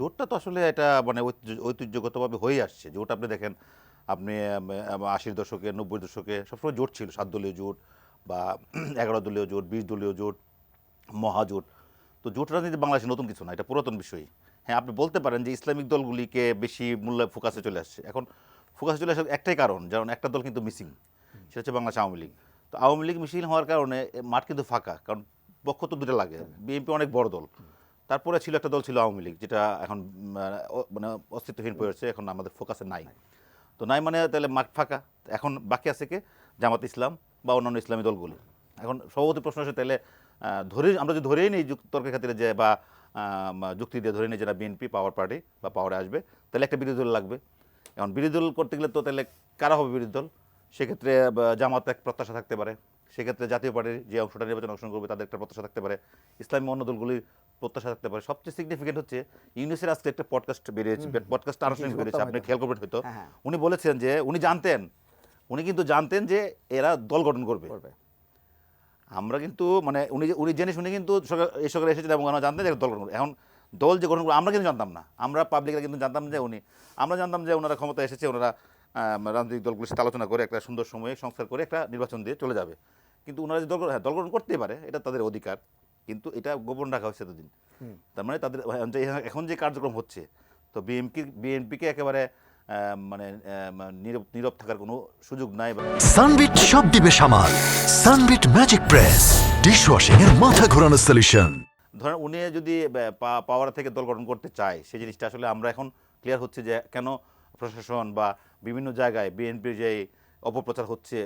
জোটটা তো আসলে এটা মানে ঐতিহ্যগতভাবে হয়ে আসছে। জোট আপনি দেখেন, আপনি ৮০ দশকে ৯০ দশকে সবসময় জোট ছিল, ৭ দলীয় জোট বা ১১ দলীয় জোট, ২০ দলীয় জোট, মহাজোট। তো জোট রাজনীতি বাংলাদেশে নতুন কিছু না, এটা পুরাতন বিষয়। হ্যাঁ, আপনি বলতে পারেন যে ইসলামিক দলগুলিকে বেশি মূল্য ফোকাসে চলে আসছে। এখন ফোকাসে চলে আসার একটাই কারণ, যেমন একটা দল কিন্তু মিসিং, সেটা হচ্ছে বাংলাদেশ আওয়ামী লীগ। তো আওয়ামী লীগ মিছিল হওয়ার কারণে মাঠ কিন্তু ফাঁকা, কারণ পক্ষ তো দুটো লাগে। বিএনপি অনেক বড় দল, তারপরে ছিল একটা দল ছিল আওয়ামী লীগ, যেটা এখন মানে অস্তিত্বহীন পড়েছে, এখন আমাদের ফোকাসে নাই। তো নাই মানে তাহলে মাঠ ফাঁকা। এখন বাকি আছে কে? জামাত ইসলাম বা অন্যান্য ইসলামী দলগুলো। এখন সভাপতি প্রশ্ন আসে, তাহলে আমরা যদি ধরেই নিই তর্কের খাতিরে যে, বা যুক্তি দিয়ে ধরে নিই যারা বিএনপি পাওয়ার পার্টি বা পাওয়ারে আসবে, তাহলে একটা বিরোধী দল লাগবে। এখন বিরোধী দল করতে গেলে তো তাহলে কারা হবে বিরোধী দল? সেক্ষেত্রে জামাত এক প্রত্যাশা থাকতে পারে, সেক্ষেত্রে জাতীয় পার্টির যে অংশটা নির্বাচন অংশগ্রহণ করবে তাদের একটা প্রত্যাশা থাকতে পারে, ইসলামী অন্য দলগুলির প্রত্যাশা থাকতে পারে। সবচেয়ে সিগনিফিকেন্ট হচ্ছে ইউনিসের আজকে একটা পডকাস্ট বেরিয়েছে, পডকাস্ট আনুষ্ঠানিক বেরিয়েছে, আপনি খেয়াল করবেন হয়তো। উনি বলেছেন যে উনি কিন্তু জানতেন যে এরা দল গঠন করবে। আমরা কিন্তু মানে উনি জেনে শুনে কিন্তু এই সরকার এসেছেন এবং আমরা জানতেন যে দল গঠন করবে। এখন দল যে গঠন করবে আমরা কিন্তু জানতাম না, আমরা পাবলিকরা কিন্তু জানতাম যে আমরা জানতাম যে ওনারা ক্ষমতা এসেছে, ওনারা রাজনৈতিক দলগুলির সাথে আলোচনা করে একটা সুন্দর সময়ে সংস্কার করে একটা নির্বাচন দিয়ে চলে যাবে। কিন্তু ওনারা যে দল গঠন করতেই পারে, এটা তাদের অধিকার, কিন্তু এটা গোপন রাখা হয়েছে এতদিন। তার মানে তাদের এখন যে কার্যক্রম হচ্ছে, তো বিএনপিকে একেবারে মানে নীরব থাকার কোনো সুযোগ নাই। সানবিট সব দিবে সামাল। সানবিট ম্যাজিক প্রেস ডিশওয়াশিং এর মাথা ঘোরানো সলিউশন। ধরেন উনি যদি পাওয়ার থেকে দল গঠন করতে চায়, সেই জিনিসটা আসলে আমরা এখন ক্লিয়ার হচ্ছে যে কেন প্রশাসন বা বিভিন্ন জায়গায় বিএনপির যে অপপ্রচার হচ্ছে,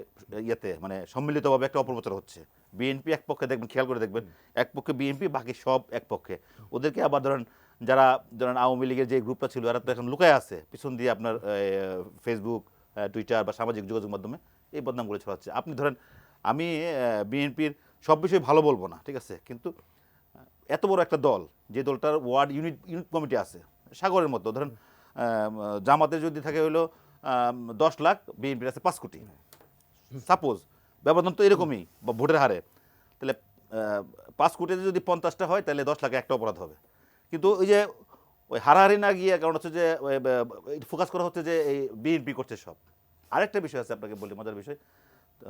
ইয়েতে মানে সম্মিলিতভাবে একটা অপপ্রচার হচ্ছে। বিএনপি এক পক্ষে দেখবেন, খেয়াল করে দেখবেন, এক পক্ষে বিএনপি, বাকি সব এক পক্ষে। ওদেরকে আবার ধরেন ধরেন আওয়ামী লীগের যে গ্রুপটা ছিল, এরা তো এখন লুকায় আছে পিছন দিয়ে আপনার ফেসবুক, টুইটার বা সামাজিক যোগাযোগ মাধ্যমে এই বদনামগুলো ছড়াচ্ছে। আপনি ধরেন, আমি বিএনপির সব বিষয় ভালো বলবো না, ঠিক আছে, কিন্তু এত বড় একটা দল, যে দলটার ওয়ার্ড ইউনিট কমিটি আছে সাগরের মতো, ধরেন জামাতের যদি থাকে হলো 10 লাখ, বিএনপির আছে 5 কোটি, সাপোজ ব্যবধান তো এরকমই বা ভোটের হারে, তাহলে 5 কোটিতে যদি 50টা হয়, তাহলে 10 লাখে একটা অপরাধ হবে। কিন্তু ওই যে ওই হারাহারি না গিয়ে, কারণ হচ্ছে যে ফোকাস করা হচ্ছে যে এই বিএনপি করছে সব। আরেকটা বিষয় আছে, আপনাকে বলি মজার বিষয়। তো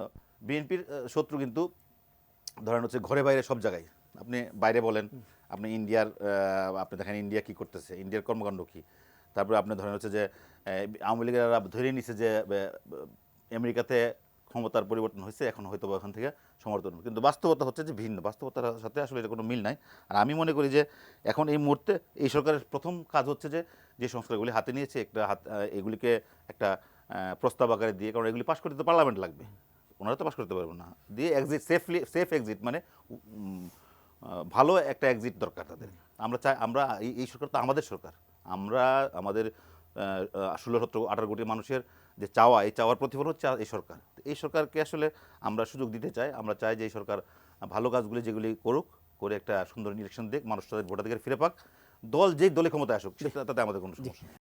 বিএনপির শত্রু কিন্তু ধরেন হচ্ছে ঘরে বাইরে সব জায়গায়। আপনি বাইরে বলেন, আপনি ইন্ডিয়ার আপনি দেখেন ইন্ডিয়া কী করতেছে, ইন্ডিয়ার কর্মকাণ্ড কী। তারপরে আপনি ধরেন হচ্ছে যে আওয়ামী লীগেরা ধরে নিছে যে আমেরিকাতে ক্ষমতার পরিবর্তন হয়েছে, এখন হয়তো ওখান থেকে সমর্থন, কিন্তু বাস্তবতা হচ্ছে যে ভিন্ন। বাস্তবতার সাথে আসলে এটা কোনো মিল নাই। আর আমি মনে করি যে এখন এই মুহূর্তে এই সরকারের প্রথম কাজ হচ্ছে যে সংস্কারগুলি হাতে নিয়েছে, এগুলিকে একটা প্রস্তাব আকারে দিয়ে, কারণ এগুলি পাশ করতে তো পার্লামেন্ট লাগবে, ওনারা তো পাশ করতে পারবেন না, দিয়ে সেফ এক্সিট মানে ভালো একটা এক্সিট দরকার তাদের। আমরা চাই, এই সরকার তো আমাদের সরকার, আমরা আমাদের 16-17-18 কোটি মানুষের যে চাওয়া, এই চাওয়ার প্রতিফলন হচ্ছে এই সরকার। এই সরকারকে আসলে আমরা সুযোগ দিতে চাই। আমরা চাই যে এই সরকার ভালো কাজগুলি যেগুলি করুক, করে একটা সুন্দর ইলেকশন দিক, মানুষ তাদের ভোটাধিকার ফিরে পাক। যেই দলে ক্ষমতায় আসুক, তাতে আমাদের কোনো সমস্যা নেই।